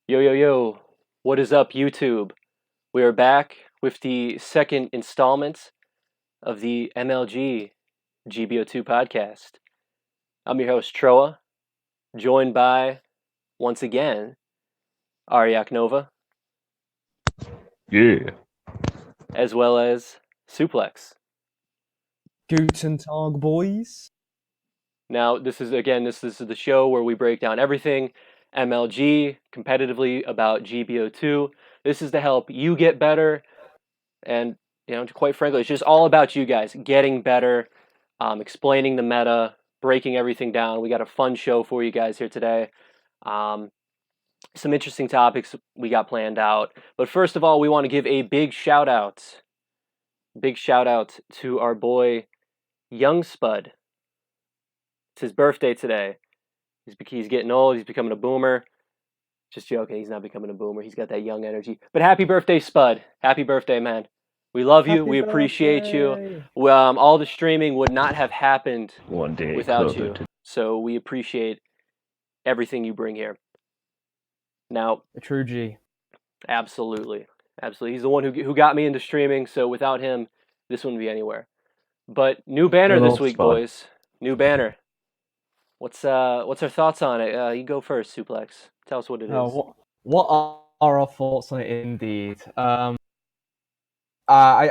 Yo, yo, yo, what is up, YouTube? We are back with the second installment of the MLG GBO2 Podcast. I'm your host, Troa, joined by, once again, Aryak Nova, Yeah. as well as Suplex. Guten Tag, boys. Now, this is the show where we break down everything MLG competitively about GBO2. This is to help you get better. And, quite frankly, it's just all about you guys getting better, explaining the meta, breaking everything down. We got a fun show for you guys here today. Some interesting topics we got planned out. But first of all, we want to give a big shout out to our boy, Young Spud. It's his birthday today. He's getting old. He's becoming a boomer. Just joking. He's not becoming a boomer. He's got that young energy. But happy birthday, Spud. Happy birthday, man. We love you. We appreciate you. All the streaming would not have happened One day without closer you. to- So we appreciate everything you bring here. Now, A true G. absolutely. He's the one who got me into streaming. So without him, this wouldn't be anywhere. But new banner Good this old week, Spud. boys. New banner. What's our thoughts on it? You go first, Suplex. Tell us what it is. What are our thoughts on it indeed? I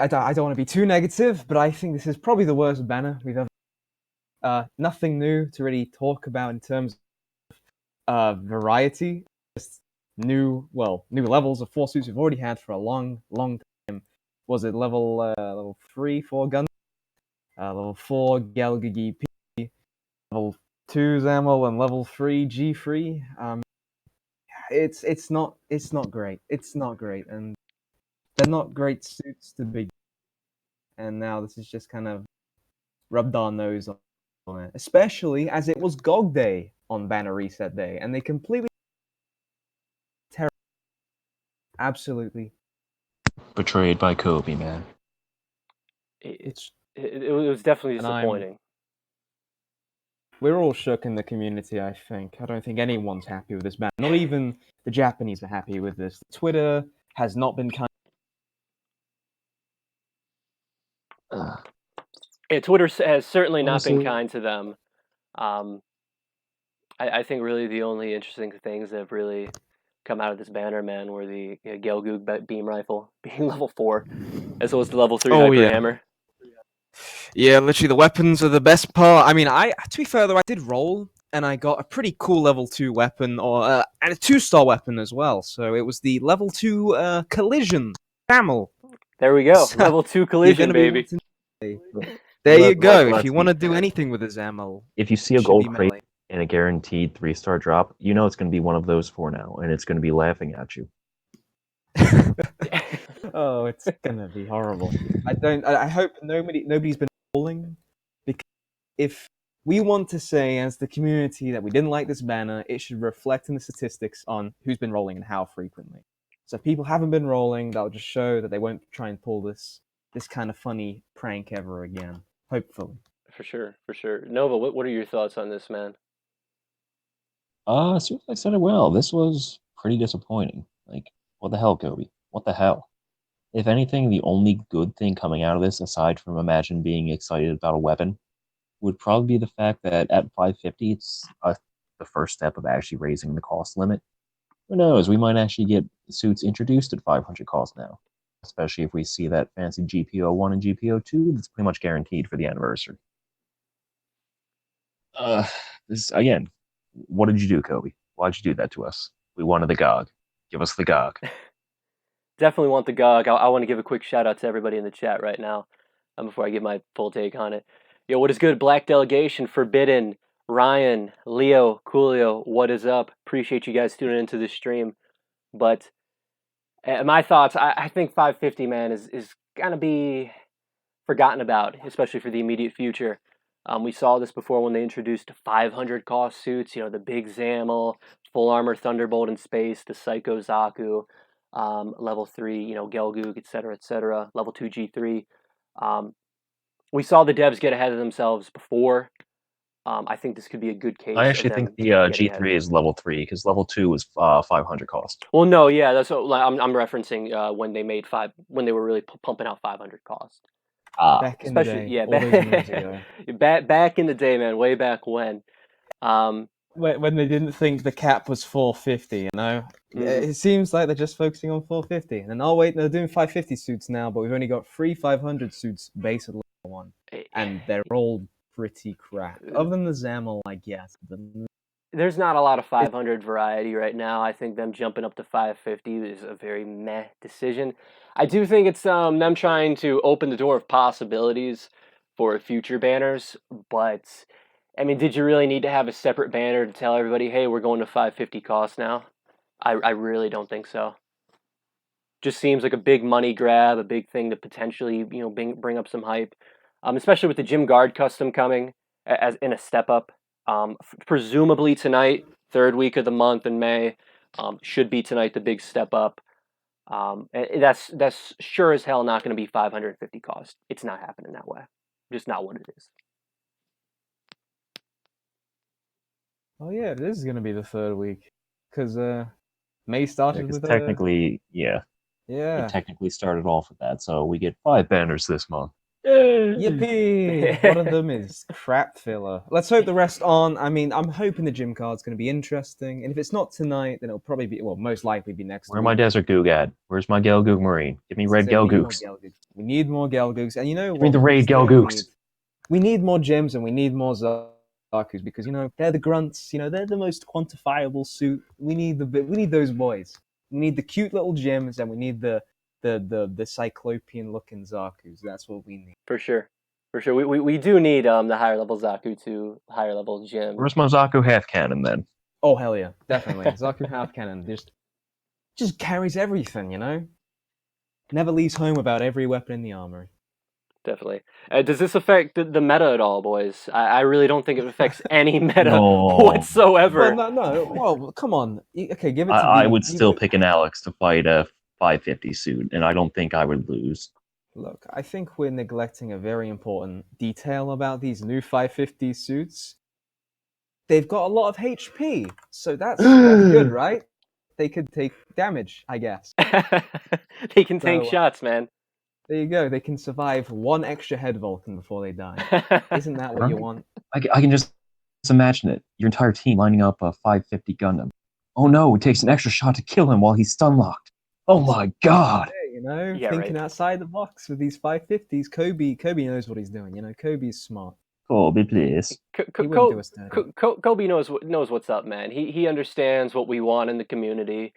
don't want to be too negative, but I think this is probably the worst banner we've ever. Nothing new to really talk about in terms of variety. Just new levels of force suits we've already had for a long time. Was it level 3 for Gundam? Level 4 Gelga GP, level 2 Zamel, and level 3 G3. It's not great. It's not great, and they're not great suits to begin. And now this is just kind of rubbed our nose on it, especially as it was GOG Day on Banner Reset Day, and they completely terrible. Absolutely, Betrayed by Kobe, man. It was definitely And I'm- disappointing. we're all shook in the community. I think I don't think anyone's happy with this banner. Not even the Japanese are happy with this. Twitter has not been kind. Yeah, Twitter has certainly not been Honestly- kind to them. I think really the only interesting things that have really come out of this banner, man, were the Gelgoog beam rifle being level 4, as well as the level 3 Oh, hyper yeah. hammer. Yeah, literally the weapons are the best part. I mean, to be fair though, I did roll and I got a pretty cool level 2 weapon, and a 2-star weapon as well. So it was the level 2 collision camel. There we go, So, level 2 You're collision, gonna be baby. There you Let- go. let's If you be- want to do anything with a Zamel, If you see a it should gold be crate melee. and a guaranteed 3-star drop, you know it's going to be one of those 4 now, and it's going to be laughing at you. Oh, it's gonna be horrible. I hope nobody's been rolling, because if we want to say as the community that we didn't like this banner, it should reflect in the statistics on who's been rolling and how frequently. So if people haven't been rolling, that'll just show that they won't try and pull this kind of funny prank ever again. Hopefully. For sure. Nova, what are your thoughts on this, man? So I said it well. This was pretty disappointing. Like, what the hell, Kobe? What the hell? If anything, the only good thing coming out of this, aside from Imagine being excited about a weapon, would probably be the fact that at 550, it's the first step of actually raising the cost limit. Who knows? We might actually get suits introduced at 500 cost now, especially if we see that fancy GPO1 and GPO2 that's pretty much guaranteed for the anniversary. This again, what did you do, Kobe? Why'd you do that to us? We wanted the GOG. Give us the GOG. Definitely want the GOG. I want to give a quick shout out to everybody in the chat right now, before I give my full take on it. Yo, what is good? Black Delegation, Forbidden, Ryan, Leo, Coolio, what is up? Appreciate you guys tuning into this stream. But my thoughts, I think 550, man, is going to be forgotten about, especially for the immediate future. We saw this before when they introduced 500 cost suits, the big Zamel, full armor Thunderbolt in space, the Psycho Zaku, level 3, Gelgoog, etc., level 2 G3. We saw the devs get ahead of themselves before I think this could be a good case I of actually think them the getting ahead. G3 is level 3 because level 2 was 500 cost. Well, no, yeah, that's what I'm referencing when they made when they were really pumping out 500 cost. Back in the Especially, day, yeah, all those moons ago. back in the day, man, way back when. When they didn't think the cap was 450, you know? Mhm. It seems like they're just focusing on 450. And then, oh, wait, they're doing 550 suits now, but we've only got 3 500 suits base at level 1. And they're all pretty crap. Other than the Zamel, I guess. There's not a lot of 500 variety right now. I think them jumping up to 550 is a very meh decision. I do think it's them trying to open the door of possibilities for future banners, but I mean, did you really need to have a separate banner to tell everybody, hey, we're going to 550 cost now? I really don't think so. Just seems like a big money grab, a big thing to potentially bring up some hype, especially with the Jim Guard custom coming as in a step up. Presumably tonight, third week of the month in May, should be tonight the big step up. And that's sure as hell not going to be 550 cost. It's not happening that way. Just not what it is. Oh, yeah, it is going to be the third week. Because May started with technically, yeah. It technically started off with that, so we get 5 banners this month. Yippee! One of them is crap filler. Let's hope the rest aren't. I mean, I'm hoping the gym card's going to be interesting, and if it's not tonight, then it'll probably be, well, most likely be next Where week. my Desert Goog at? Where's my Gelgoog Marine? Give me red Gelgoogs. We need more Gelgoogs, and you know Give what? me the raid Gelgoogs. We need more gems, and we need more Zakus, because, they're the grunts, they're the most quantifiable suit. We need those boys. We need the cute little gems, and we need the cyclopean looking Zakus. That's what we need. For sure. We do need the higher level Zaku to higher level gym. Where's my Zaku half cannon then? Oh hell yeah, definitely. Zaku half cannon just carries everything, Never leaves home without every weapon in the armory. Definitely. Does this affect the meta at all, boys? I really don't think it affects any meta whatsoever. Well, no. Well, come on. Okay, give it to me. I would still pick an Alex to fight a 550 suit, and I don't think I would lose. Look, I think we're neglecting a very important detail about these new 550 suits. They've got a lot of HP, so that's good, right? They could take damage, I guess. They can tank shots, man. There you go. They can survive one extra head Vulcan before they die. Isn't that what you want? I can just imagine it. Your entire team lining up a 550 Gundam. Oh no, it takes an extra shot to kill him while he's stun locked. Oh my god! Thinking outside the box with these 550s. Kobe knows what he's doing. Kobe's smart. Kobe, please. Kobe knows what's up, man. He understands what we want in the community,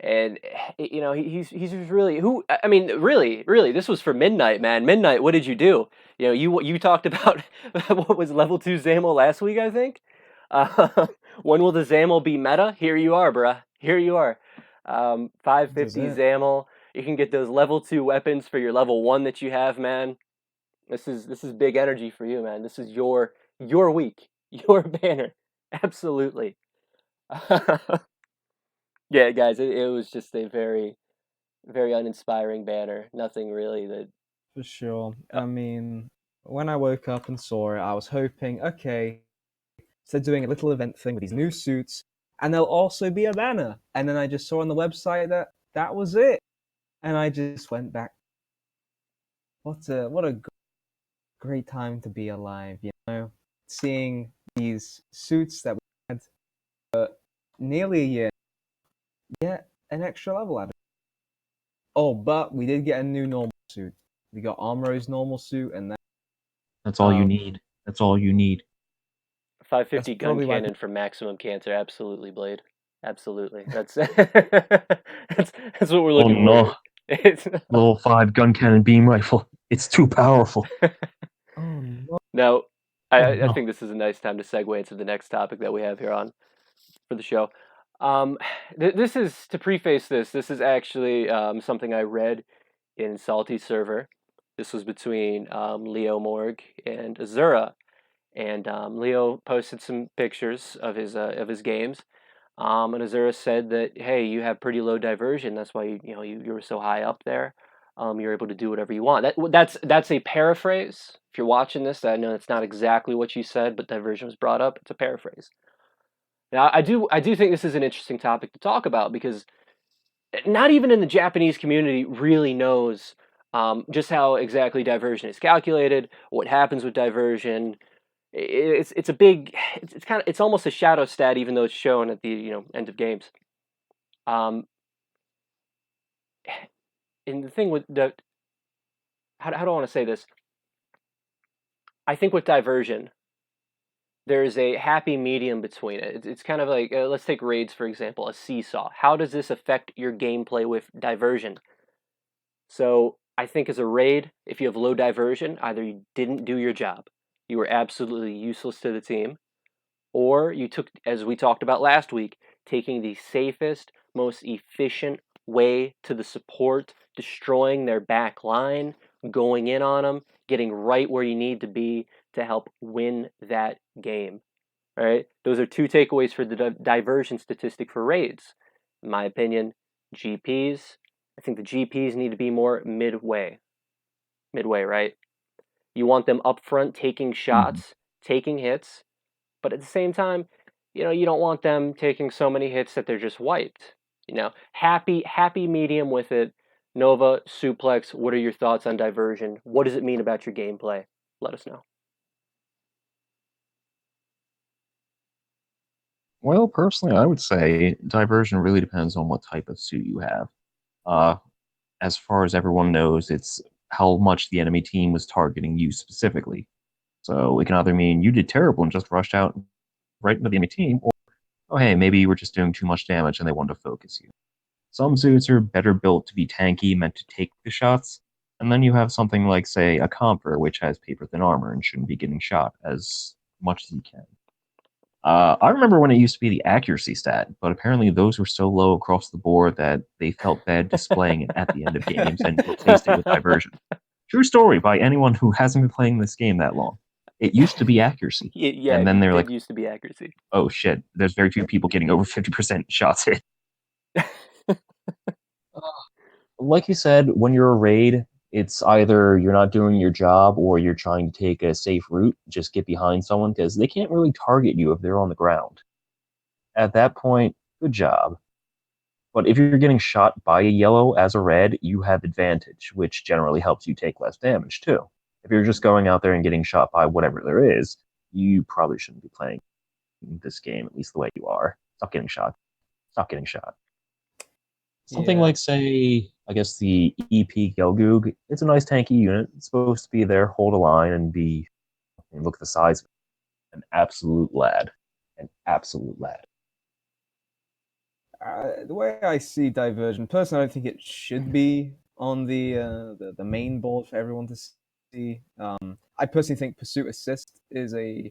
and he's just really really. This was for Midnight, man. Midnight, what did you do? You talked about what was level 2 Zamel last week, I think. When will the Zamel be meta? Here you are, bruh. Here you are. 550 Zamel. You can get those level 2 weapons for your level 1 that you have, man. This is big energy for you, man. This is your week, your banner. Absolutely. Yeah, guys, it was just a very, very uninspiring banner. Nothing really that. For sure. I mean, when I woke up and saw it, I was hoping, okay, so they're doing a little event thing with these new suits, and there'll also be a banner. And then I just saw on the website that was it, and I just went back. What a great time to be alive, seeing these suits that we had nearly a year get an extra level out of it. Oh, but we did get a new normal suit. We got Armoro's normal suit, and that's all you need. That's all you need. 550 gun cannon for maximum cancer. Absolutely, Blade. Absolutely. That's that's what we're looking for. It's level 5 gun cannon beam rifle. It's too powerful. Oh no. Now, I think this is a nice time to segue into the next topic that we have here on for the show. This is to preface this. This is actually something I read in Salty server. This was between Leo Morg and Azura, and Leo posted some pictures of his games. And Azura said that, hey, you have pretty low diversion. That's why you were so high up there. you're able to do whatever you want. That's a paraphrase. If you're watching this, I know it's not exactly what you said, but diversion was brought up. It's a paraphrase. Now, I do think this is an interesting topic to talk about because not even in the Japanese community really knows just how exactly diversion is calculated, what happens with diversion. It's a big it's almost a shadow stat, even though it's shown at the end of games. Um, and the thing with the how do I want to say this? I think with diversion, there's a happy medium between it. It's kind of like let's take raids for example, a seesaw. How does this affect your gameplay with diversion? So I think as a raid, if you have low diversion, either you didn't do your job, you were absolutely useless to the team, or you took, as we talked about last week, taking the safest, most efficient way to the support, destroying their back line, going in on them, getting right where you need to be to help win that game. All right, those are two takeaways for the diversion statistic for raids. In my opinion, GPs. I think the GPs need to be more midway. Midway, right? You want them up front taking shots, taking hits, but at the same time, you don't want them taking so many hits that they're just wiped. Happy medium with it. Nova, Suplex, what are your thoughts on diversion? What does it mean about your gameplay? Let us know. Well, personally, I would say diversion really depends on what type of suit you have. Uh, as far as everyone knows, it's how much the enemy team was targeting you specifically. So it can either mean you did terrible and just rushed out right into the enemy team, or, oh, hey, maybe you were just doing too much damage and they wanted to focus you. Some suits are better built to be tanky, meant to take the shots, and then you have something like, say, a Comper, which has paper-thin armor and shouldn't be getting shot as much as you can. I remember when it used to be the accuracy stat, but apparently those were so low across the board that they felt bad displaying it at the end of games and replaced it with diversion. True story by anyone who hasn't been playing this game that long. It used to be accuracy. Yeah, and then they're like, used to be accuracy. oh shit, there's very few people getting over 50% shots hit. Like you said, when you're a raid, it's either you're not doing your job or you're trying to take a safe route. Just get behind someone because they can't really target you if they're on the ground. At that point, good job. But if you're getting shot by a yellow as a red, you have advantage, which generally helps you take less damage too. If you're just going out there and getting shot by whatever there is, you probably shouldn't be playing this game, at least the way you are. Stop getting shot. Stop getting shot. Something like, say, I guess the EP Gelgoog. It's a nice tanky unit. It's supposed to be there, hold a line, and look at the size of it. An absolute lad. An absolute lad. The way I see diversion, personally, I don't think it should be on the main board for everyone to see. I personally think pursuit assist is a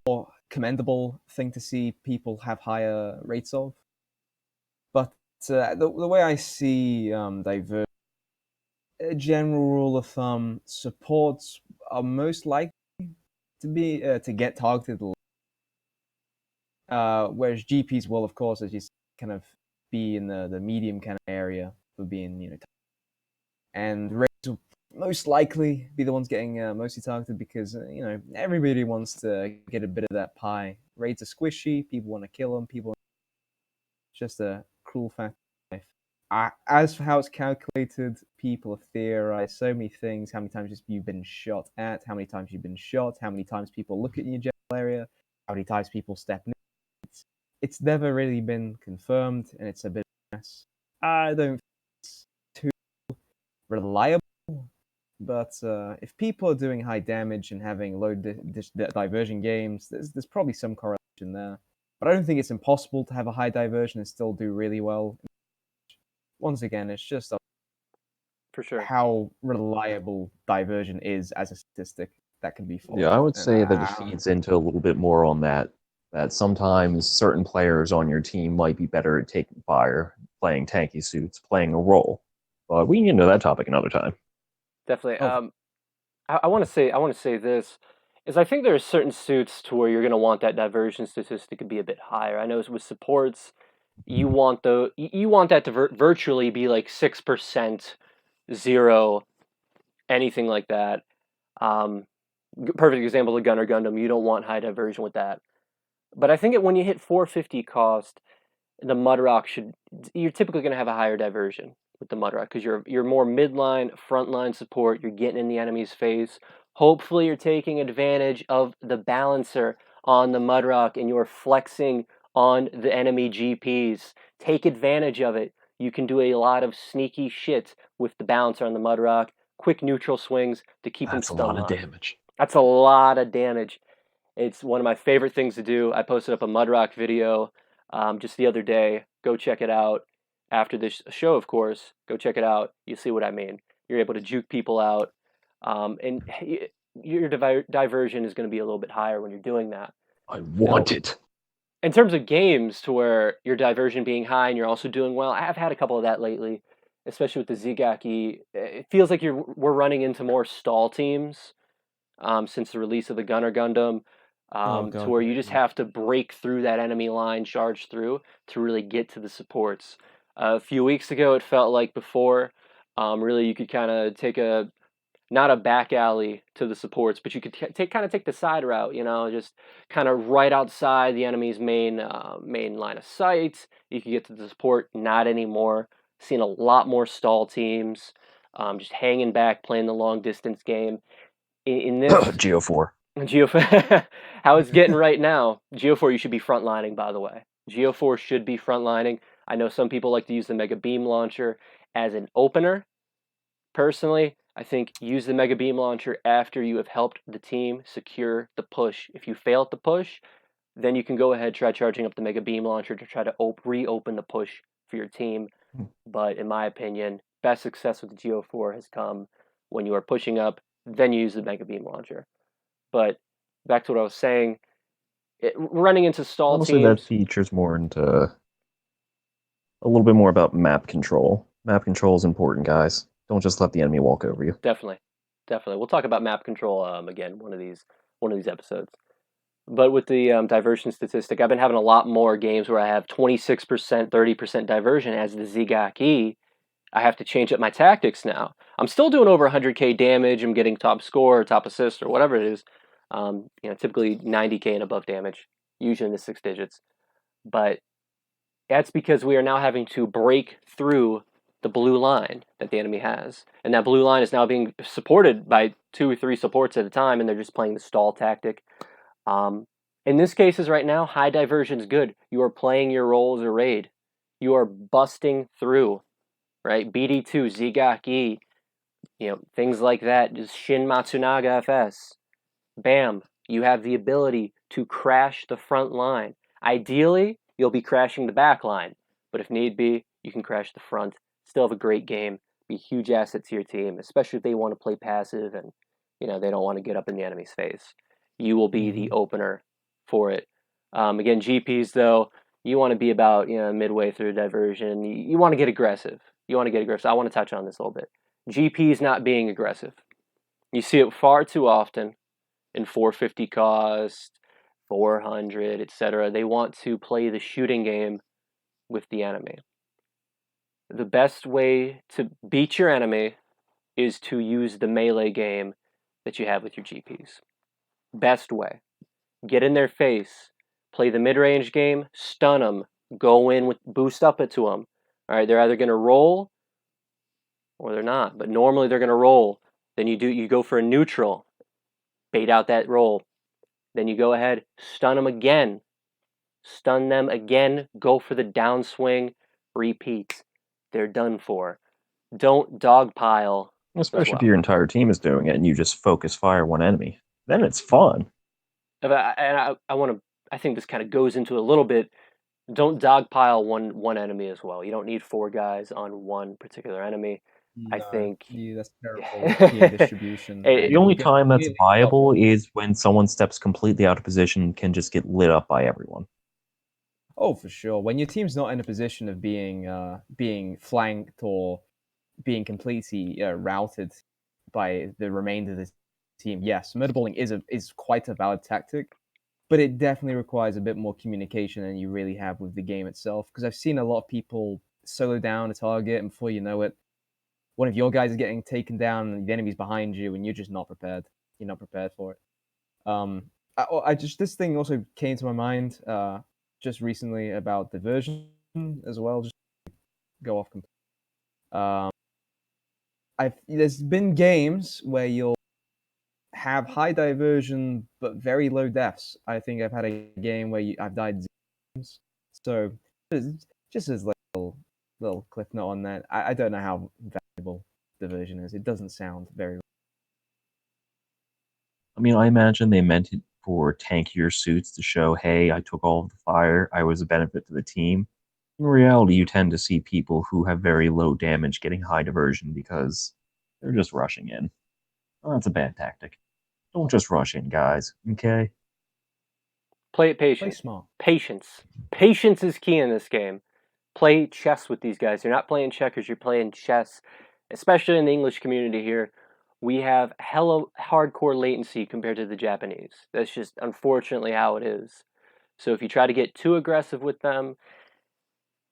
more commendable thing to see people have higher rates of. But the way I see diversion, a general rule of thumb, supports are most likely to get targeted. Whereas GPs will, of course, as you say, kind of be in the medium kind of area for being, and raids will most likely be the ones getting mostly targeted because everybody wants to get a bit of that pie. Raids are squishy. People want to kill them. Just a cruel fact of life. As for how it's calculated, people have theorized so many things. How many times you've been shot at? How many times you've been shot? How many times people look at your general area? How many times people step in? It's never really been confirmed, and it's a bit of a mess. I don't think it's too reliable, but if people are doing high damage and having low diversion games, there's probably some correlation there. But I don't think it's impossible to have a high diversion and still do really well. Once again, it's just For sure. how reliable diversion is as a statistic that can be followed. Yeah, I would say that it feeds into a little bit more on that sometimes certain players on your team might be better at taking fire, playing tanky suits, playing a role. But we can get into that topic another time. Definitely. I want to say this is I think there are certain suits to where you're going to want that diversion statistic to be a bit higher. I know with supports, you want that to virtually be like 6%, 0, anything like that. Perfect example of Gunner Gundam. You don't want high diversion with that. But I think when you hit 450 cost, the Mudrock you're typically going to have a higher diversion with the Mudrock because you're more midline, frontline support. You're getting in the enemy's face. Hopefully, you're taking advantage of the balancer on the Mudrock and you're flexing on the enemy GPs. Take advantage of it. You can do a lot of sneaky shit with the balancer on the Mudrock. Quick neutral swings to keep them That's a lot stun of locked. damage. That's a lot of damage. It's one of my favorite things to do. I posted up a Mudrock video just the other day. Go check it out. After this show, of course, go check it out. You see what I mean. You're able to juke people out, and your diversion is going to be a little bit higher when you're doing that. I want it. In terms of games to where your diversion being high and you're also doing well, I've had a couple of that lately, especially with the Zigaki. It feels like we're running into more stall teams since the release of the Gunner Gundam, to where you just have to break through that enemy line, charge through to really get to the supports. A few weeks ago, it felt like before, really you could kind of take not a back alley to the supports, but you could take the side route, just kind of right outside the enemy's main line of sight. You could get to the support. Not anymore. Seen a lot more stall teams, just hanging back, playing the long distance game. In this GO4. How it's getting right now, GO4 you should be frontlining, by the way. GO4 should be frontlining. I know some people like to use the Mega Beam Launcher as an opener. Personally, I think use the Mega Beam Launcher after you have helped the team secure the push. If you fail at the push, then you can go ahead, try charging up the Mega Beam Launcher to try to reopen the push for your team. But in my opinion, best success with the GO4 has come when you are pushing up, then you use the Mega Beam Launcher. But back to what I was saying, running into stall Honestly, teams. that features more into a little bit more about map control. Map control is important, guys. Don't just let the enemy walk over you. Definitely. We'll talk about map control again one of these episodes. But with the diversion statistic, I've been having a lot more games where I have 26%, 30% diversion as the Zigaki. I have to change up my tactics now. I'm still doing over 100k damage. I'm getting top score, top assist, or whatever it is. Typically 90k and above damage, usually in the 6 digits. But that's because we are now having to break through the blue line that the enemy has. And that blue line is now being supported by 2 or 3 supports at a time, and they're just playing the stall tactic. In this cases right now, high diversion is good. You are playing your role as a raid. You are busting through, right? BD2, Zigaki, things like that. Just Shin Matsunaga FS. Bam. You have the ability to crash the front line. Ideally, you'll be crashing the back line. But if need be, you can crash the front. Still have a great game. Be a huge asset to your team, especially if they want to play passive and they don't want to get up in the enemy's face. You will be the opener for it. Again, GPs though, you want to be about midway through diversion. You want to get aggressive. I want to touch on this a little bit. GPs not being aggressive. You see it far too often in 450 cost, 400, etc. They want to play the shooting game with the enemy. The best way to beat your enemy is to use the melee game that you have with your GPs. Best way. Get in their face, play the mid-range game, stun them, go in with boost up it to them. All right, they're either going to roll or they're not, but normally they're going to roll. Then you go for a neutral, bait out that roll. Then you go ahead, stun them again, go for the downswing, repeat. They're done for. Don't dogpile. Especially if your entire team is doing it and you just focus fire one enemy. Then it's fun. I think this kind of goes into a little bit. Don't dogpile one enemy as well. You don't need 4 guys on one particular enemy. No, I think that's terrible distribution. The only time that's viable is when someone steps completely out of position and can just get lit up by everyone. Oh, for sure. When your team's not in a position of being flanked or being completely routed by the remainder of the team, yes, murder balling is quite a valid tactic. but it definitely requires a bit more communication than you really have with the game itself. Because I've seen a lot of people solo down a target, and before you know it, one of your guys is getting taken down, and the enemy's behind you, and you're just not prepared. You're not prepared for it. I just this thing also came to my mind just recently about diversion as well. Just go off. There's been games where you'll have high diversion but very low deaths. I think I've had a game where I've died 0 times. So just as like a little cliff note on that, I don't know how valuable diversion is. It doesn't sound very. I mean, I imagine they meant it for tankier suits to show, hey, I took all of the fire, I was a benefit to the team. In reality, you tend to see people who have very low damage getting high diversion because they're just rushing in. Well, that's a bad tactic. Don't just rush in, guys, okay? Play it Play patient. smart. Patience. Patience is key in this game. Play chess with these guys. You're not playing checkers, you're playing chess. Especially in the English community here, we have hella hardcore latency compared to the Japanese. That's just unfortunately how it is. So if you try to get too aggressive with them,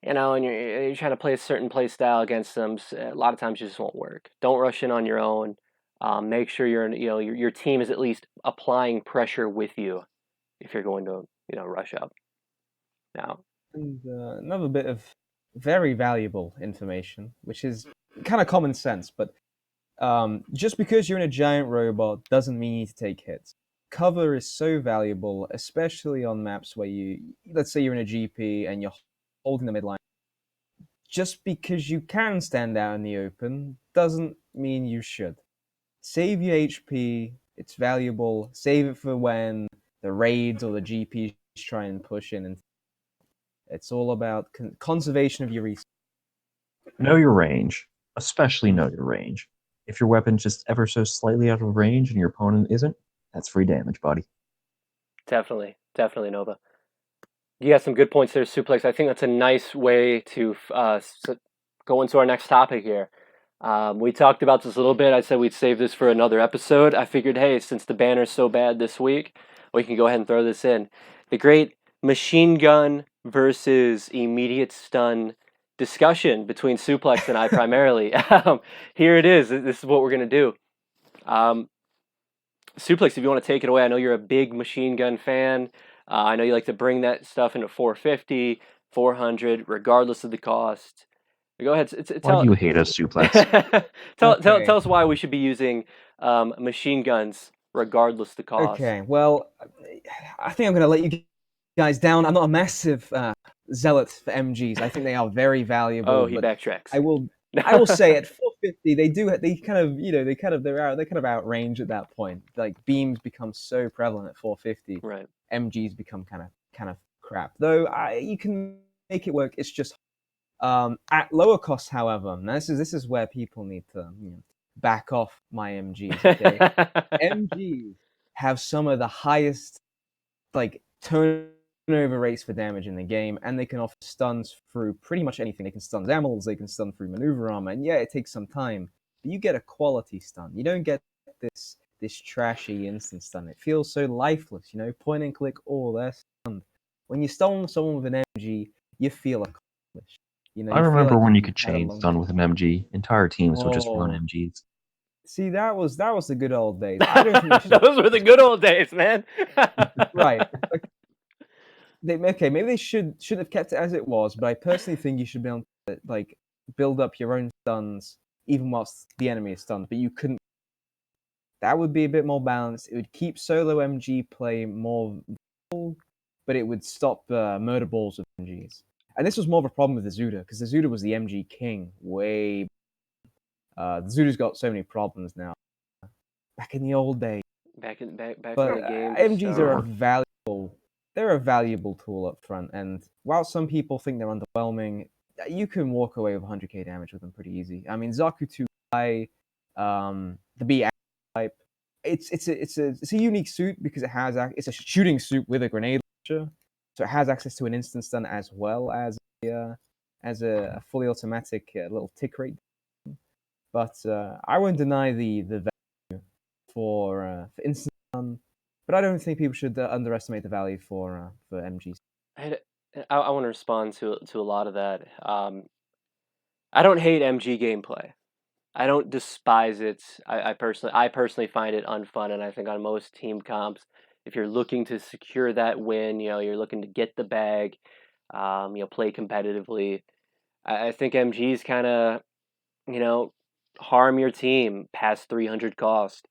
and you're trying to play a certain play style against them, a lot of times it just won't work. Don't rush in on your own. Make sure your team is at least applying pressure with you if you're going to rush up. Now, And another bit of very valuable information, which is kind of common sense, but just because you're in a giant robot doesn't mean you need to take hits. Cover is so valuable, especially on maps where let's say you're in a GP and you're holding the midline. Just because you can stand out in the open doesn't mean you should. Save your HP, it's valuable. Save it for when the raids or the GPs try and push in. And it's all about conservation of your resources. Know your range. Especially know your range. If your weapon's just ever so slightly out of range and your opponent isn't, that's free damage, buddy. definitely, Nova. You got some good points there, Suplex. I think that's a nice way to go into our next topic here. We talked about this a little bit. I said we'd save this for another episode. I figured, hey, since the banner's so bad this week, we can go ahead and throw this in. The great machine gun versus immediate stun discussion between Suplex and I primarily. Here it is. This is what we're going to do. Suplex, if you want to take it away, I know you're a big machine gun fan. I know you like to bring that stuff into 450, 400, regardless of the cost. Go ahead. Why do you hate us, Suplex? Tell us why we should be using machine guns regardless the cost. Okay, well, I think I'm going to let you guys down. I'm not a massive zealot for MGs. I think they are very valuable. Oh, he backtracks. I will say at 450 they kind of outrange at that point. Like beams become so prevalent at 450. Right. MGs become kind of crap. Though you can make it work. It's just at lower costs, however. Now this is where people need to back off my MGs. Okay, MGs have some of the highest turnover rates for damage in the game, and they can offer stuns through pretty much anything. They can stun animals, they can stun through maneuver armor, and yeah, it takes some time, but you get a quality stun. You don't get this trashy instant stun. It feels so lifeless, point and click, they're stunned. When you stun someone with an MG, you feel accomplished. I remember when you could chain stun with an MG. Entire teams would just run MGs. See, that was the good old days. I don't think those were the good old days, man. Right. Maybe they should have kept it as it was, but I personally think you should be able to build up your own stuns even whilst the enemy is stunned. But you couldn't. That would be a bit more balanced. It would keep solo MG play more viable, but it would stop murder balls with MGs. And this was more of a problem with the Zuda, because the Zuda was the MG king way. The Zuda's got so many problems now. Back in the old days. Back in the game. MGs are a valuable. They're a valuable tool up front, and while some people think they're underwhelming, you can walk away with 100k damage with them pretty easy. I mean, Zaku 2i, the B type, it's a unique suit because it's a shooting suit with a grenade launcher, so it has access to an instant stun as well as a fully automatic little tick rate. But I won't deny the value for instant stun. But I don't think people should underestimate the value for MGs. I want to respond to a lot of that. I don't hate MG gameplay. I don't despise it. I personally find it unfun, and I think on most team comps, if you're looking to secure that win, you're looking to get the bag, play competitively. I think MGs kind of, harm your team past 300 cost,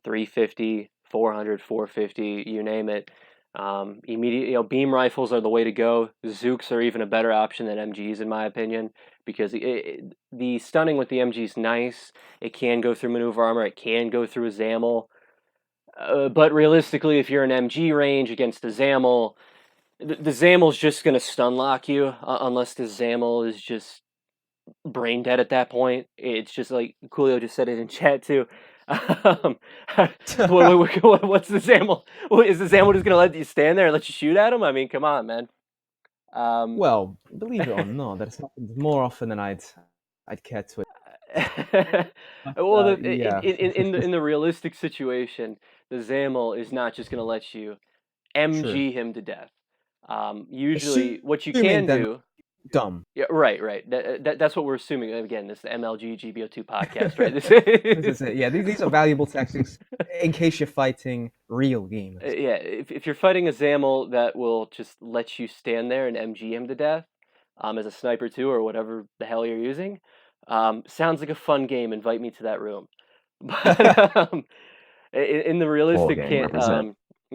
350, 400, 450, you name it. Immediate, beam rifles are the way to go. Zooks are even a better option than MGs, in my opinion, because the stunning with the MG is nice. It can go through maneuver armor. It can go through a ZAML. But realistically, if you're in MG range against a ZAML, the ZAML's just going to stun lock you unless the ZAML is just brain dead at that point. It's just like Coolio just said it in chat too. What's the ZAML? Is the ZAML just gonna let you stand there and let you shoot at him? I mean, come on, man. Well, believe it or not, that has happened more often than I'd care to. Well, yeah. in the realistic situation, the ZAML is not just gonna let you MG him to death. Usually, what you can do. Dumb. Yeah, right. That's what we're assuming. Again, this is the MLG GBO2 podcast, right? This is it. Yeah, these are valuable tactics in case you're fighting real gamers. Yeah, if you're fighting a ZAML that will just let you stand there and MG him to death, as a sniper too, or whatever the hell you're using, sounds like a fun game. Invite me to that room. But in the realistic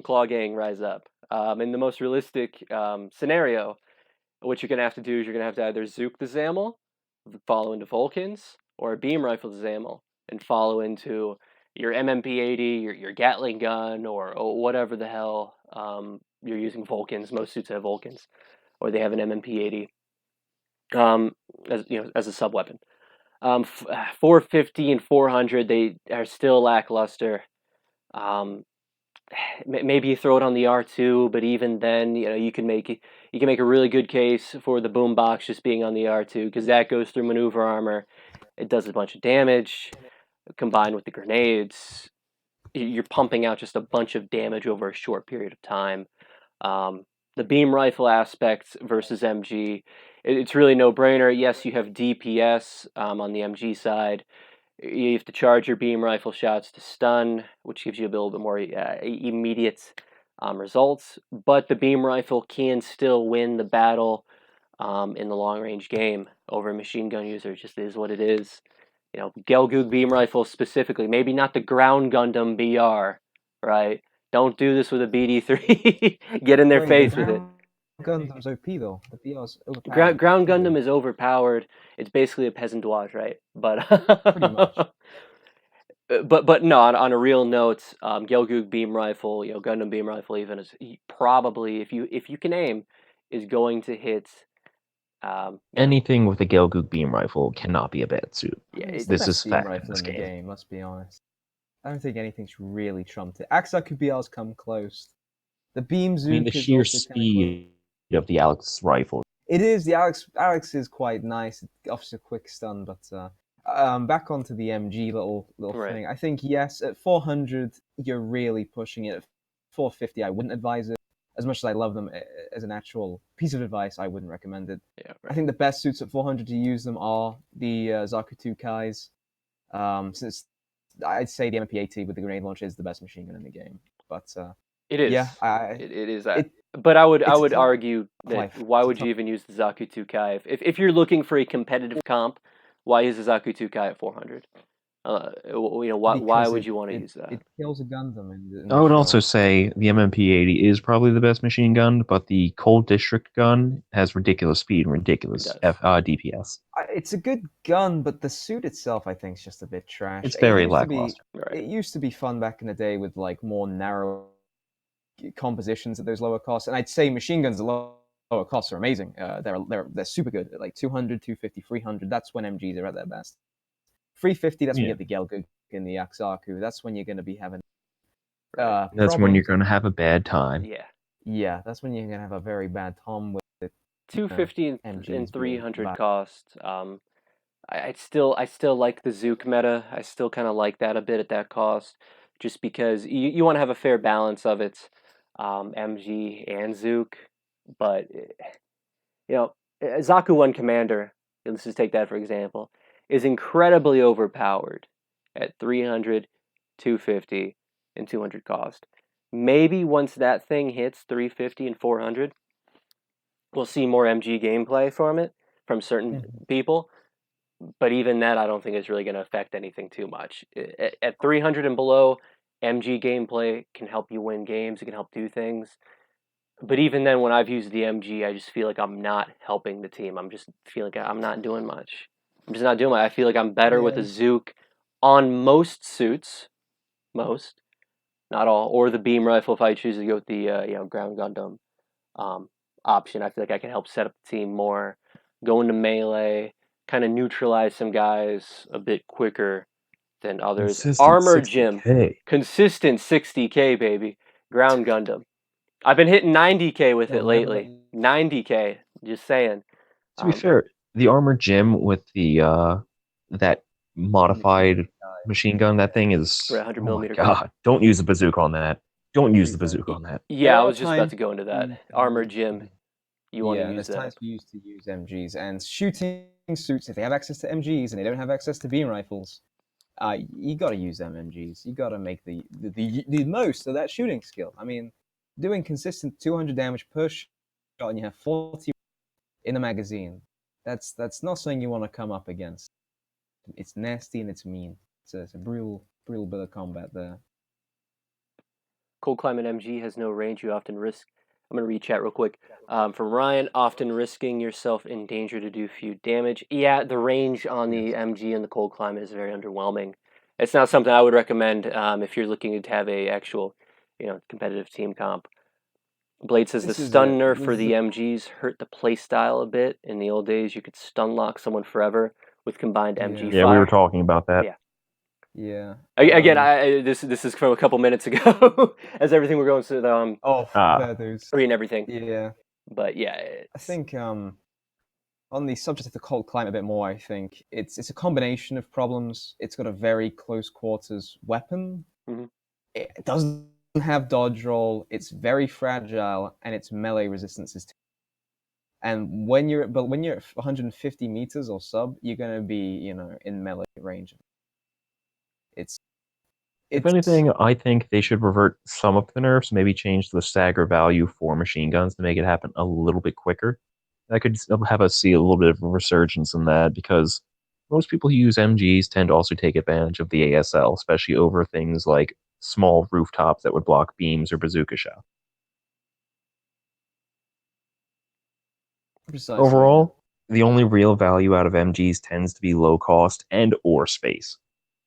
Claw Gang rise up. In the most realistic scenario, what you're going to have to do is you're going to have to either Zook the ZAML, follow into Vulcans, or a Beam Rifle the ZAML, and follow into your MMP-80, your Gatling gun, or whatever the hell you're using Vulcans. Most suits have Vulcans, or they have an MMP-80 as a sub-weapon. 450 and 400, they are still lackluster. Maybe you throw it on the R2, but even then, you can make a really good case for the boombox just being on the R2 because that goes through maneuver armor. It does a bunch of damage. Combined with the grenades, you're pumping out just a bunch of damage over a short period of time. The beam rifle aspects versus MG, it's really no brainer. Yes, you have DPS on the MG side. You have to charge your beam rifle shots to stun, which gives you a little bit more immediate results. But the beam rifle can still win the battle in the long range game over a machine gun user. It just is what it is. Gelgoog beam rifle specifically, maybe not the ground Gundam BR, right? Don't do this with a BD3. Get in their face with it. Gundam's OP though. The BR's overpowered. Ground Gundam is overpowered. It's basically a peasant douage, right? But pretty much. But no, on a real note, Gelgoog beam rifle, Gundam beam rifle, even is probably if you can aim, is going to hit. Anything with a Gelgoog beam rifle cannot be a bad suit. Yeah, this is beam rifle in the game. Let's be honest. I don't think anything's really trumped it. Axaku BR's come close. The beam zoom. I mean, the sheer speed of the Alex rifle. It is. The Alex is quite nice. It offers a quick stun, but back onto the MG little thing. I think yes, at 400 you're really pushing it. At 450 I wouldn't advise it. As much as I love them as an actual piece of advice, I wouldn't recommend it. Yeah, I think the best suits at 400 to use them are the Zaku 2 Kais. Since I'd say the MP-80 with the grenade launcher is the best machine gun in the game. But it is. Yeah, it is that. But I would argue that why would you even use the Zaku 2 Kai if you're looking for a competitive comp? Why use the Zaku 2 Kai at 400? Why would you want to use that? It kills a Gundam. I would also say the MMP-80 is probably the best machine gun, but the Cold District gun has ridiculous speed and ridiculous DPS. It's a good gun, but the suit itself, I think, is just a bit trash. It's very lackluster. It used to be fun back in the day with more narrow compositions at those lower costs, and I'd say machine guns at lower costs are amazing. They're super good at 200, 250, 300. That's when MGs are at their best. 350, that's when you get the Gelgoog and the Axaku. That's when you're going to be having that's when you're going to have a bad time. Yeah, that's when you're going to have a very bad time with it. 250 and 300 cost. I still like the Zook meta. I still kind of like that a bit at that cost. just because you want to have a fair balance of it, MG and Zook. But Zaku 1 Commander, let's just take that for example, is incredibly overpowered at 300, 250, and 200 cost. Maybe once that thing hits 350 and 400, we'll see more MG gameplay from certain people. But even that, I don't think is really going to affect anything too much. At 300 and below, MG gameplay can help you win games. It can help do things. But even then, when I've used the MG, I just feel like I'm not helping the team. I'm just feeling like I'm not doing much. I'm just not doing much. I feel like I'm better with a Zook on most suits, not all, or the beam rifle if I choose to go with the ground Gundam option. I feel like I can help set up the team more, go into melee, kind of neutralize some guys a bit quicker than others. Consistent Armor 60K. Gym, consistent 60K, baby. Ground Gundam. I've been hitting 90K with it lately. 90K, just saying. To be fair, the armor gym with the that modified machine gun, that thing is 100 oh my millimeter god! Don't use the bazooka on that. Don't use the bazooka on that. Yeah, I was just about to go into that. Armor Gym. You want to use there's that. times you used to use MGs and shooting suits. If they have access to MGs and they don't have access to beam rifles, you got to use them MGs. You got to make the most of that shooting skill. I mean, doing consistent 200 damage per shot and you have 40 in a magazine. That's not something you want to come up against. It's nasty and it's mean. It's a brutal bit of combat there. Cold Climate MG has no range. You often risk. I'm going to read chat real quick. From Ryan, often risking yourself in danger to do few damage. Yeah, the range on the MG and the Cold Climate is very underwhelming. It's not something I would recommend if you're looking to have a actual, competitive team comp. Blade says the stun nerf for the MGs hurt the playstyle a bit. In the old days, you could stun lock someone forever with combined MG fire. Yeah, we were talking about that. Yeah. Again, this is from a couple minutes ago, as everything we're going through reading everything. Yeah. But yeah, I think on the subject of the cold climate a bit more, I think it's a combination of problems. It's got a very close quarters weapon. Mm-hmm. It doesn't have dodge roll. It's very fragile, and its melee resistance is. And when you're at 150 meters or sub, you're gonna be in melee range. If anything, I think they should revert some of the nerfs, maybe change the stagger value for machine guns to make it happen a little bit quicker. That could have us see a little bit of a resurgence in that, because most people who use MGs tend to also take advantage of the ASL, especially over things like small rooftops that would block beams or bazooka shot. Precisely. Overall, the only real value out of MGs tends to be low cost and or space.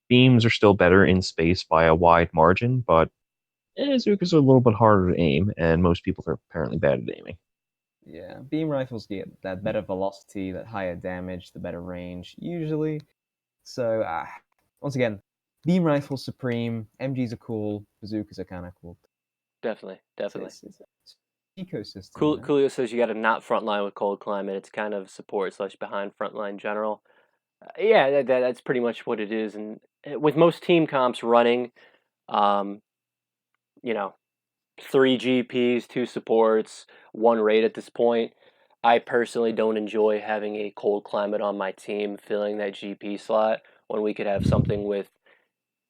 Beams are still better in space by a wide margin, but bazookas are a little bit harder to aim, and most people are apparently bad at aiming. Yeah, beam rifles get that better velocity, that higher damage, the better range, usually. So, once again, beam rifles supreme, MGs are cool, bazookas are kind of cool. Definitely. It's ecosystem. Coolio says you got to not frontline with Cold Climate. It's kind of support / behind frontline general. Yeah, that's pretty much what it is. And with most team comps running, 3 GPs, 2 supports, 1 raid at this point, I personally don't enjoy having a Cold Climate on my team filling that GP slot when we could have something with,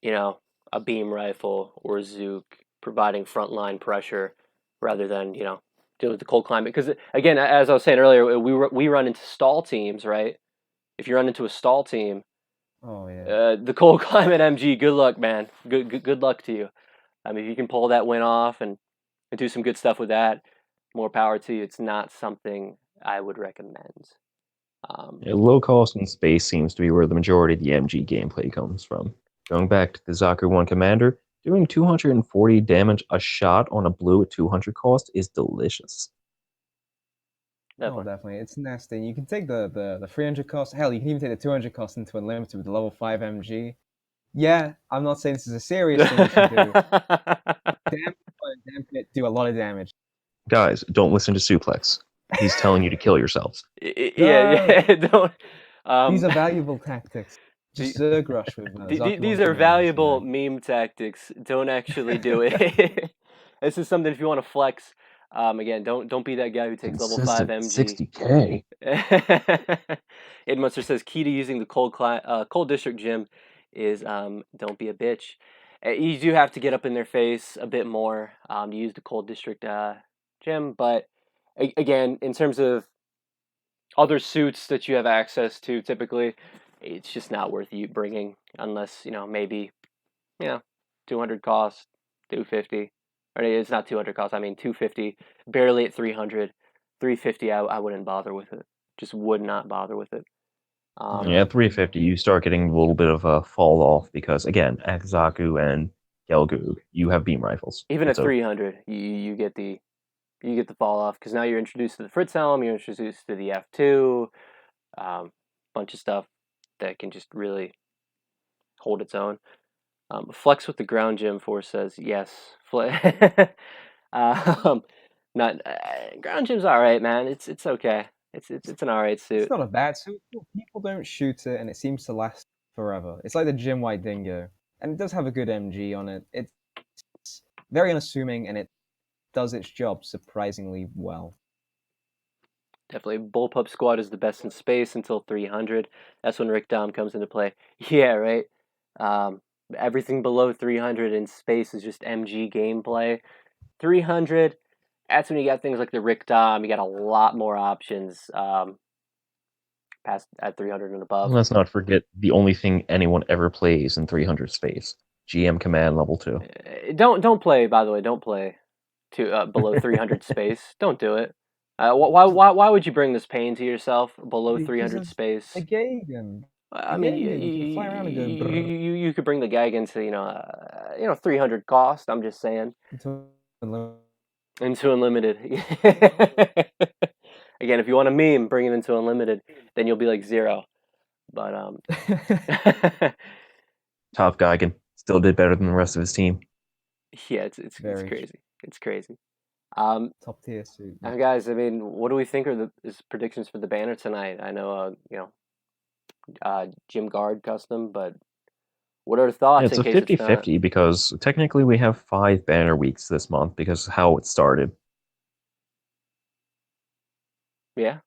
a beam rifle or a Zook providing frontline pressure rather than, deal with the Cold Climate. Because, again, as I was saying earlier, we run into stall teams, right? If you run into a stall team, the Cold Climate MG, good luck, man. Good luck to you. I mean, if you can pull that win off and do some good stuff with that, more power to you. It's not something I would recommend. Low cost and space seems to be where the majority of the MG gameplay comes from. Going back to the Zaku 1 Commander, doing 240 damage a shot on a blue at 200 cost is delicious. Definitely. It's nasty. You can take the 300 cost. Hell, you can even take the 200 cost into Unlimited with the level 5 MG. Yeah, I'm not saying this is a serious thing you should do. Damn it, do a lot of damage. Guys, don't listen to Suplex. He's telling you to kill yourselves. Yeah, don't. These are valuable tactics. Just Zerg Rush with These are valuable meme tactics. Don't actually do it. This is something if you want to flex. Again, don't be that guy who takes level 5 MG. 60K. Edmunster says key to using the cold district gym is don't be a bitch. You do have to get up in their face a bit more to use the cold district gym, but again, in terms of other suits that you have access to, typically, it's just not worth you bringing unless maybe 200 cost, 250, or it's not 200 cost. I mean 250, barely at 300, 350. I wouldn't bother with it. Just would not bother with it. Yeah, 350, you start getting a little bit of a fall off because, again, Akazaku and Gelgoog, you have beam rifles. Even at 300, you get the fall off because now you're introduced to the Fritz Helm, you're introduced to the F2, bunch of stuff that can just really hold its own. Flex with the ground gym force says yes. Not ground gym's all right, man. It's okay. It's an all right suit. It's not a bad suit. People don't shoot it, and it seems to last forever. It's like the Gym White Dingo, and it does have a good MG on it. It's very unassuming, and it does its job surprisingly well. Definitely, Bullpup Squad is the best in space until 300. That's when Rick Dom comes into play. Yeah, right. Everything below 300 in space is just MG gameplay. 300. That's when you got things like the Rick Dom. You got a lot more options past at 300 and above. Let's not forget the only thing anyone ever plays in 300 space: GM Command Level 2. Don't play. By the way, don't play to below 300 space. Don't do it. Why would you bring this pain to yourself below 300 space? The Gagan. I mean, you fly around and go. You could bring the Gagan to 300 cost. I'm just saying. Into unlimited. Again, if you want a meme, bring it into unlimited. Then you'll be like 0. But Top Geigen still did better than the rest of his team. Yeah, it's crazy. It's crazy. Top tier suit. Guys, I mean, what do we think are the predictions for the banner tonight? I know, Jim Guard custom, but what are the thoughts? It's a 50-50 because technically we have 5 banner weeks this month because of how it started. Yeah.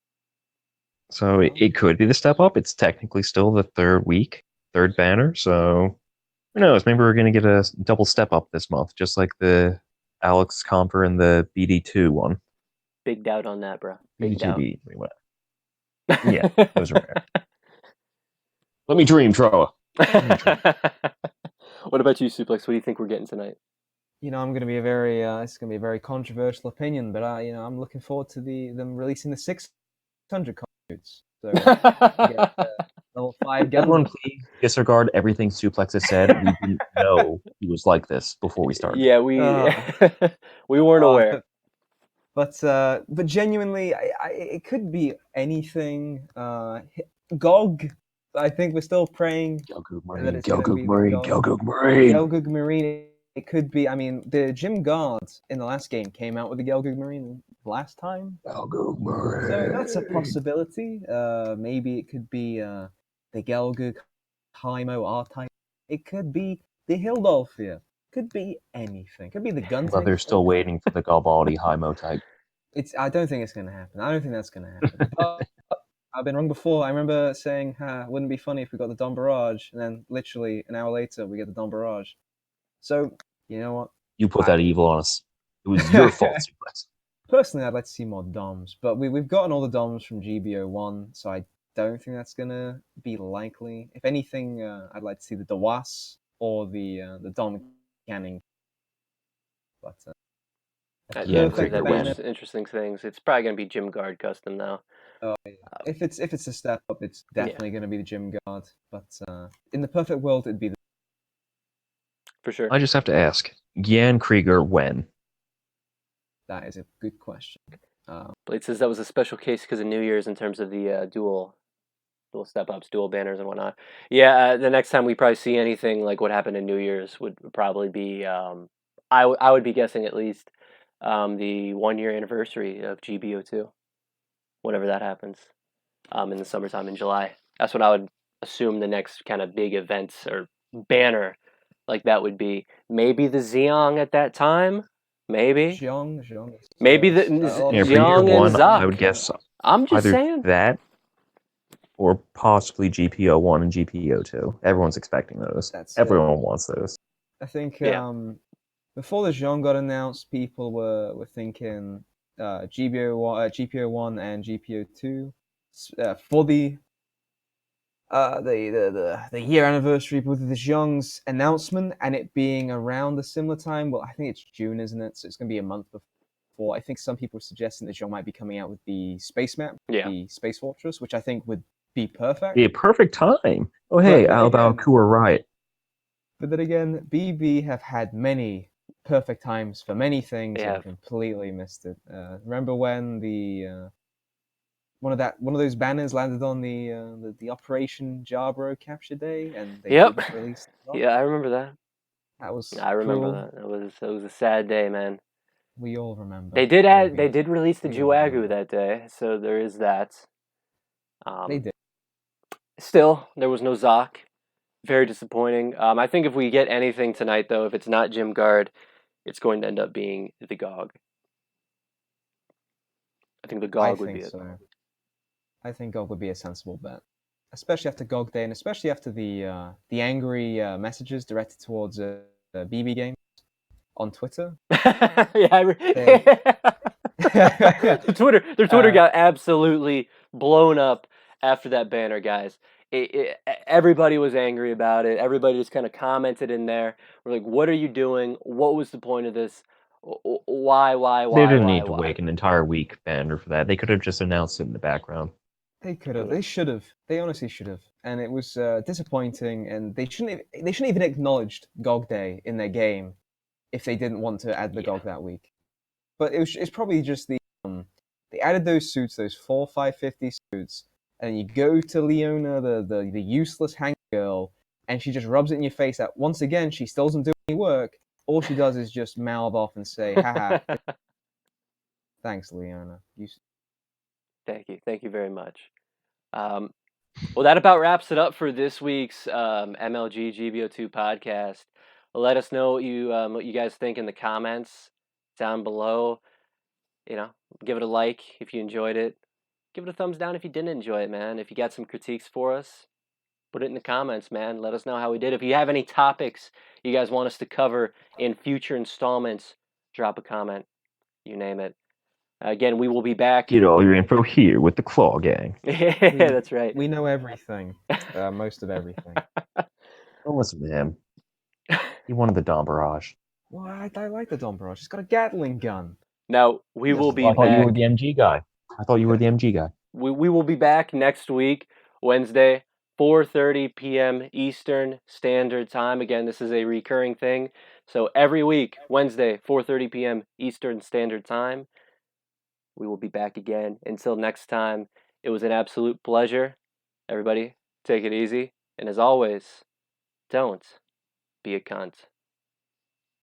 So it could be the step up. It's technically still the third banner. So who knows? Maybe we're going to get a double step up this month, just like the Alex Comper and the BD2 one. Big doubt on that, bro. Big doubt. Yeah, those are rare. Let me dream, Troa. What about you, Suplex? What do you think we're getting tonight? I'm going to be it's going to be a very controversial opinion, but I'm looking forward to them releasing the 600 suits. So level 5 Gundam. Everyone, please disregard everything Suplex has said. We didn't know he was like this before we started. Yeah, we weren't aware. But genuinely, it could be anything. GOG. I think we're still praying. Gelgoog Marine. It could be. I mean, the Gym Guard in the last game came out with the Gelgoog Marine last time. Gelgoog Marine. So that's a possibility. Maybe it could be the Gelgoog Haimo R-Type. It could be the Hildolfia. Could be anything. Could be the Gundam. But they're still waiting for the Galbaldi Haimo type. I don't think it's going to happen. I don't think that's going to happen. But I've been wrong before. I remember saying, wouldn't it be funny if we got the Don Barrage, and then literally an hour later we get the Don Barrage. So, you know what? You put that evil on us. It was your fault, Suplex. Personally, I'd like to see more DOMs, but we've gotten all the DOMs from GBO1, so I don't think that's going to be likely. If anything, I'd like to see the Dawas or the Dom Canning. But interesting things. It's probably going to be Gym Guard custom now. Yeah. If it's a step up, it's definitely going to be the Gym Guard. But in the perfect world, it'd be the... For sure. I just have to ask, Jan Krieger when? That is a good question. Blade says that was a special case because of New Year's in terms of the dual step-ups, dual banners and whatnot. Yeah, the next time we probably see anything like what happened in New Year's would probably be, I would be guessing at least, the 1-year anniversary of GBO2, whenever that happens, in the summertime in July. That's when I would assume the next kind of big events or banner like that would be. Maybe the Xiong at that time. Maybe. Xiong. Maybe the Yeah, for year Xiong and one, Zok. I would guess I'm just either saying. that or possibly GPO1 and GPO2. Everyone's expecting those. Everyone wants those. I think Yeah. before the Xiong got announced, people were thinking GPO1 and GPO2 for the year anniversary with the Xiong's announcement and it being around a similar time. Well, I think it's June, isn't it? So it's going to be a month before. I think some people are suggesting that Xiong might be coming out with the space map, the Space Fortress, which I think would be perfect. Yeah, perfect time. Oh, hey, how about Kua Riot? But then again, BB have had many perfect times for many things and completely missed it. Remember when the one of those banners landed on the Operation Jarbro capture day and they didn't release it? Yeah, I remember that. That was I remember cruel. that. It was a sad day, man. We all remember. They did release the Juagu that day, so there is that. They did. Still, there was no Zok. Very disappointing. I think if we get anything tonight, though, if it's not Jim Guard, it's going to end up being the GOG. I think the GOG would be it. So. I think GOG would be a sensible bet, especially after GOG Day and especially after the angry messages directed towards BB Games on Twitter. Their Twitter got absolutely blown up after that banner, guys. Everybody was angry about it. Everybody just kind of commented in there. We're like, what are you doing? What was the point of this? Why? They didn't need to wait an entire week banner for that. They could have just announced it in the background. They could have. They should have. They honestly should have. And it was disappointing. And they shouldn't even acknowledged GOG Day in their game if they didn't want to add the GOG that week. But it's probably just they added those suits, those 4,550 suits. And you go to Leona, the useless hang girl, and she just rubs it in your face that once again she still doesn't do any work. All she does is just mouth off and say, haha. Thanks, Leona. Thank you very much. Well, that about wraps it up for this week's MLG GBO2 podcast. Let us know what you guys think in the comments down below. Give it a like if you enjoyed it. Give it a thumbs down if you didn't enjoy it, man. If you got some critiques for us, put it in the comments, man. Let us know how we did. If you have any topics you guys want us to cover in future installments, drop a comment. You name it. Again, we will be back. Get all your info here with the Claw Gang. Yeah, that's right. We know everything. Most of everything. Don't listen to him. He wanted the Dom Barrage. Well, I like the Dom Barrage. He's got a Gatling gun. Now, we will be back. I thought you were the MG guy. We will be back next week, Wednesday, 4:30 p.m. Eastern Standard Time. Again, this is a recurring thing. So every week, Wednesday, 4:30 p.m. Eastern Standard Time, we will be back again. Until next time, it was an absolute pleasure. Everybody, take it easy. And as always, don't be a cunt.